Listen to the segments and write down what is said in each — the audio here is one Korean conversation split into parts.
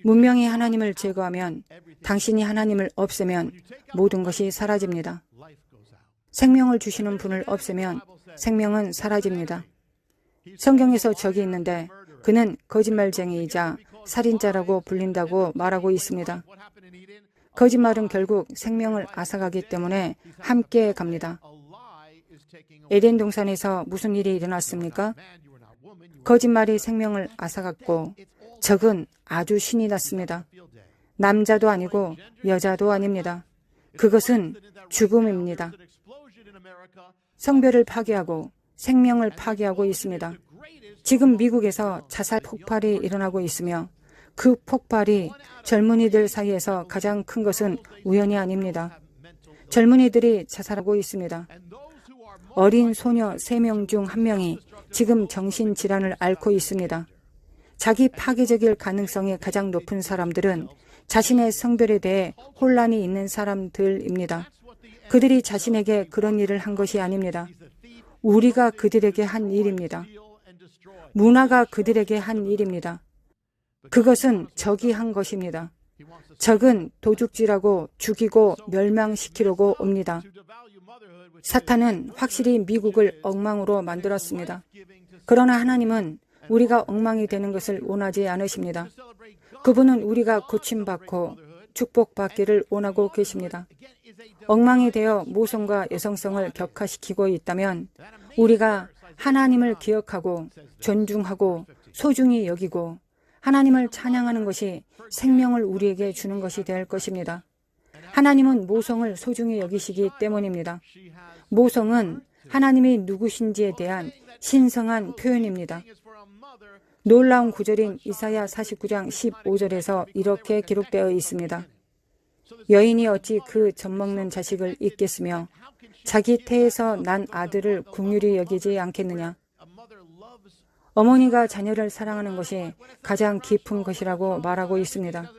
문명이 하나님을 제거하면, 당신이 하나님을 없애면 모든 것이 사라집니다. 생명을 주시는 분을 없애면 생명은 사라집니다. 성경에서 적이 있는데 그는 거짓말쟁이이자 살인자라고 불린다고 말하고 있습니다. 거짓말은 결국 생명을 앗아가기 때문에 함께 갑니다. 에덴 동산에서 무슨 일이 일어났습니까? 거짓말이 생명을 앗아갔고 적은 아주 신이 났습니다. 남자도 아니고 여자도 아닙니다. 그것은 죽음입니다. 성별을 파괴하고 생명을 파괴하고 있습니다. 지금 미국에서 자살 폭발이 일어나고 있으며 그 폭발이 젊은이들 사이에서 가장 큰 것은 우연이 아닙니다. 젊은이들이 자살하고 있습니다. 어린 소녀 3명 중 1명이 지금 정신질환을 앓고 있습니다. 자기 파괴적일 가능성이 가장 높은 사람들은 자신의 성별에 대해 혼란이 있는 사람들입니다. 그들이 자신에게 그런 일을 한 것이 아닙니다. 우리가 그들에게 한 일입니다. 문화가 그들에게 한 일입니다. 그것은 적이 한 것입니다. 적은 도둑질하고 죽이고 멸망시키려고 옵니다. 사탄은 확실히 미국을 엉망으로 만들었습니다. 그러나 하나님은 우리가 엉망이 되는 것을 원하지 않으십니다. 그분은 우리가 고침받고 축복받기를 원하고 계십니다. 엉망이 되어 모성과 여성성을 격화시키고 있다면 우리가 하나님을 기억하고 존중하고 소중히 여기고 하나님을 찬양하는 것이 생명을 우리에게 주는 것이 될 것입니다. 하나님은 모성을 소중히 여기시기 때문입니다. 모성은 하나님이 누구신지에 대한 신성한 표현입니다. 놀라운 구절인 이사야 49장 15절에서 이렇게 기록되어 있습니다. 여인이 어찌 그 젖먹는 자식을 잊겠으며 자기 태에서 난 아들을 긍휼히 여기지 않겠느냐. 어머니가 자녀를 사랑하는 것이 가장 깊은 것이라고 말하고 있습니다.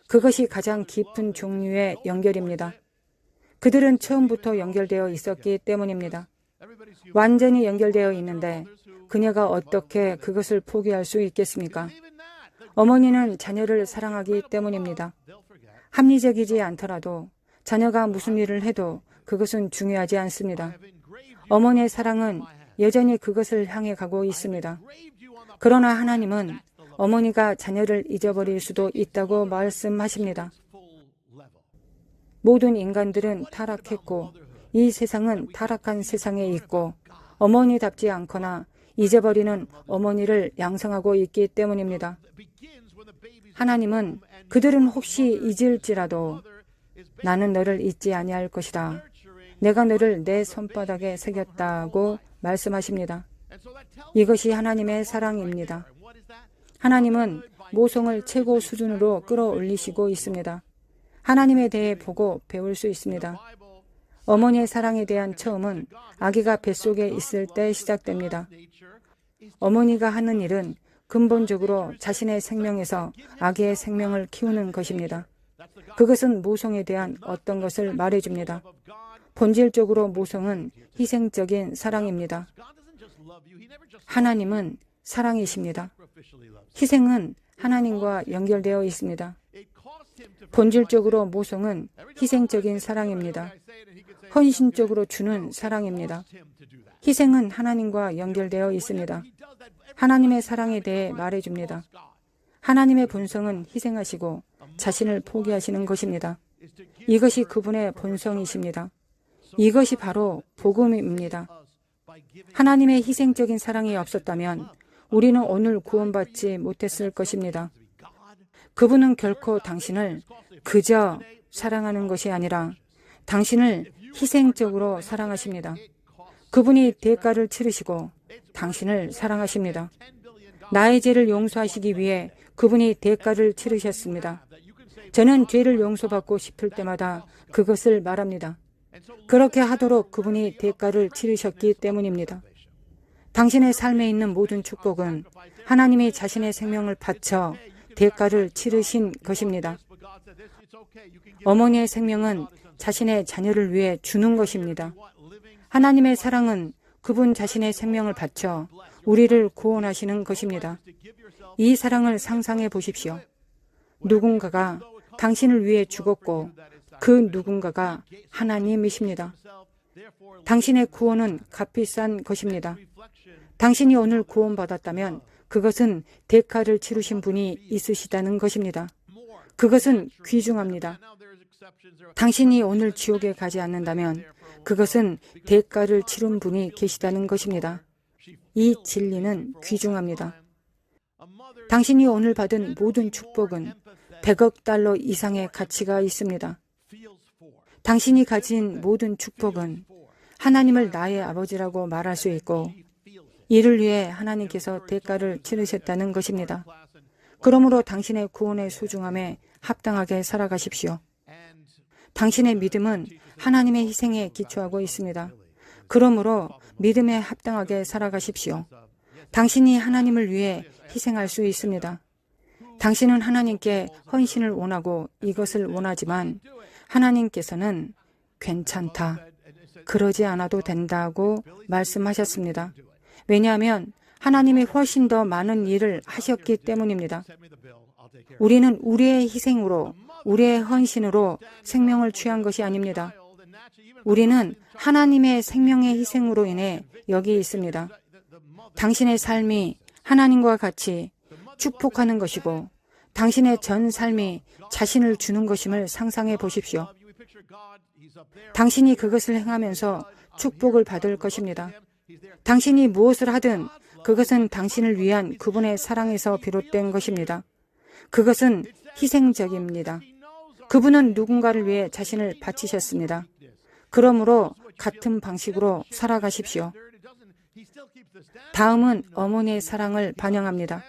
그것이 가장 깊은 종류의 연결입니다. 그들은 처음부터 연결되어 있었기 때문입니다. 완전히 연결되어 있는데 그녀가 어떻게 그것을 포기할 수 있겠습니까? 어머니는 자녀를 사랑하기 때문입니다. 합리적이지 않더라도 자녀가 무슨 일을 해도 그것은 중요하지 않습니다. 어머니의 사랑은 여전히 그것을 향해 가고 있습니다. 그러나 하나님은 어머니가 자녀를 잊어버릴 수도 있다고 말씀하십니다. 모든 인간들은 타락했고 이 세상은 타락한 세상에 있고 어머니답지 않거나 잊어버리는 어머니를 양성하고 있기 때문입니다. 하나님은 그들은 혹시 잊을지라도 나는 너를 잊지 아니할 것이다. 내가 너를 내 손바닥에 새겼다고 말씀하십니다. 이것이 하나님의 사랑입니다. 하나님은 모성을 최고 수준으로 끌어올리시고 있습니다. 하나님에 대해 보고 배울 수 있습니다. 어머니의 사랑에 대한 처음은 아기가 뱃속에 있을 때 시작됩니다. 어머니가 하는 일은 근본적으로 자신의 생명에서 아기의 생명을 키우는 것입니다. 그것은 모성에 대한 어떤 것을 말해줍니다. 본질적으로 모성은 희생적인 사랑입니다. 하나님은 사랑이십니다. 희생은 하나님과 연결되어 있습니다. 본질적으로 모성은 희생적인 사랑입니다. 헌신적으로 주는 사랑입니다. 희생은 하나님과 연결되어 있습니다. 하나님의 사랑에 대해 말해줍니다. 하나님의 본성은 희생하시고 자신을 포기하시는 것입니다. 이것이 그분의 본성이십니다. 이것이 바로 복음입니다. 하나님의 희생적인 사랑이 없었다면 우리는 오늘 구원받지 못했을 것입니다. 그분은 결코 당신을 그저 사랑하는 것이 아니라 당신을 희생적으로 사랑하십니다. 그분이 대가를 치르시고 당신을 사랑하십니다. 나의 죄를 용서하시기 위해 그분이 대가를 치르셨습니다. 저는 죄를 용서받고 싶을 때마다 그것을 말합니다. 그렇게 하도록 그분이 대가를 치르셨기 때문입니다. 당신의 삶에 있는 모든 축복은 하나님이 자신의 생명을 바쳐 대가를 치르신 것입니다. 어머니의 생명은 자신의 자녀를 위해 주는 것입니다. 하나님의 사랑은 그분 자신의 생명을 바쳐 우리를 구원하시는 것입니다. 이 사랑을 상상해 보십시오. 누군가가 당신을 위해 죽었고 그 누군가가 하나님이십니다. 당신의 구원은 값비싼 것입니다. 당신이 오늘 구원받았다면 그것은 대가를 치르신 분이 있으시다는 것입니다. 그것은 귀중합니다. 당신이 오늘 지옥에 가지 않는다면 그것은 대가를 치른 분이 계시다는 것입니다. 이 진리는 귀중합니다. 당신이 오늘 받은 모든 축복은 100억 달러 이상의 가치가 있습니다. 당신이 가진 모든 축복은 하나님을 나의 아버지라고 말할 수 있고 이를 위해 하나님께서 대가를 치르셨다는 것입니다. 그러므로 당신의 구원의 소중함에 합당하게 살아가십시오. 당신의 믿음은 하나님의 희생에 기초하고 있습니다. 그러므로 믿음에 합당하게 살아가십시오. 당신이 하나님을 위해 희생할 수 있습니다. 당신은 하나님께 헌신을 원하고 이것을 원하지만 하나님께서는 괜찮다, 그러지 않아도 된다고 말씀하셨습니다. 왜냐하면 하나님이 훨씬 더 많은 일을 하셨기 때문입니다. 우리는 우리의 희생으로, 우리의 헌신으로 생명을 취한 것이 아닙니다. 우리는 하나님의 생명의 희생으로 인해 여기 있습니다. 당신의 삶이 하나님과 같이 축복하는 것이고 당신의 전 삶이 자신을 주는 것임을 상상해 보십시오. 당신이 그것을 행하면서 축복을 받을 것입니다. 당신이 무엇을 하든 그것은 당신을 위한 그분의 사랑에서 비롯된 것입니다. 그것은 희생적입니다. 그분은 누군가를 위해 자신을 바치셨습니다. 그러므로 같은 방식으로 살아가십시오. 다음은 어머니의 사랑을 반영합니다.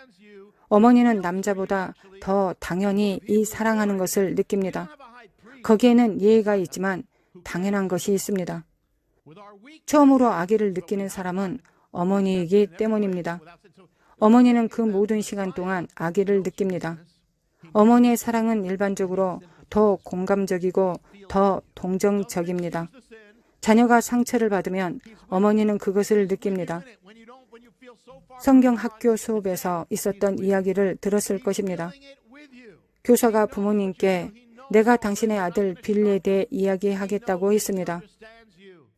어머니는 남자보다 더 당연히 이 사랑하는 것을 느낍니다. 거기에는 예의가 있지만 당연한 것이 있습니다. 처음으로 아기를 느끼는 사람은 어머니이기 때문입니다. 어머니는 그 모든 시간 동안 아기를 느낍니다. 어머니의 사랑은 일반적으로 더 공감적이고 더 동정적입니다. 자녀가 상처를 받으면 어머니는 그것을 느낍니다. 성경 학교 수업에서 있었던 이야기를 들었을 것입니다. 교사가 부모님께 내가 당신의 아들 빌리에 대해 이야기하겠다고 했습니다.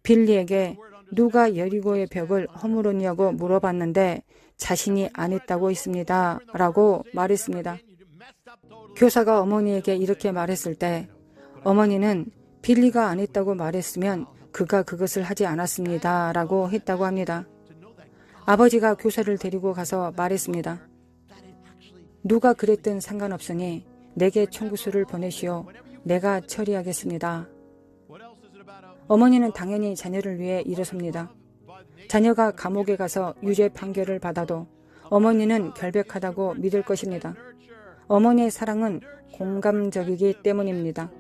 빌리에게 누가 여리고의 벽을 허물었냐고 물어봤는데 자신이 안 했다고 했습니다. 라고 말했습니다. 교사가 어머니에게 이렇게 말했을 때 어머니는 빌리가 안 했다고 말했으면 그가 그것을 하지 않았습니다. 라고 했다고 합니다. 아버지가 교사를 데리고 가서 말했습니다. 누가 그랬든 상관없으니 내게 청구서를 보내시오. 내가 처리하겠습니다. 어머니는 당연히 자녀를 위해 일어섭니다. 자녀가 감옥에 가서 유죄 판결을 받아도 어머니는 결백하다고 믿을 것입니다. 어머니의 사랑은 공감적이기 때문입니다.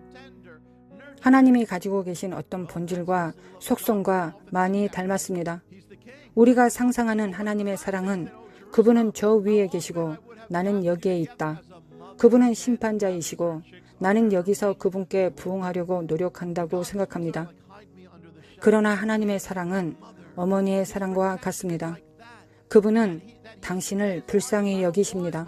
하나님이 가지고 계신 어떤 본질과 속성과 많이 닮았습니다. 우리가 상상하는 하나님의 사랑은 그분은 저 위에 계시고 나는 여기에 있다. 그분은 심판자이시고 나는 여기서 그분께 부응하려고 노력한다고 생각합니다. 그러나 하나님의 사랑은 어머니의 사랑과 같습니다. 그분은 당신을 불쌍히 여기십니다.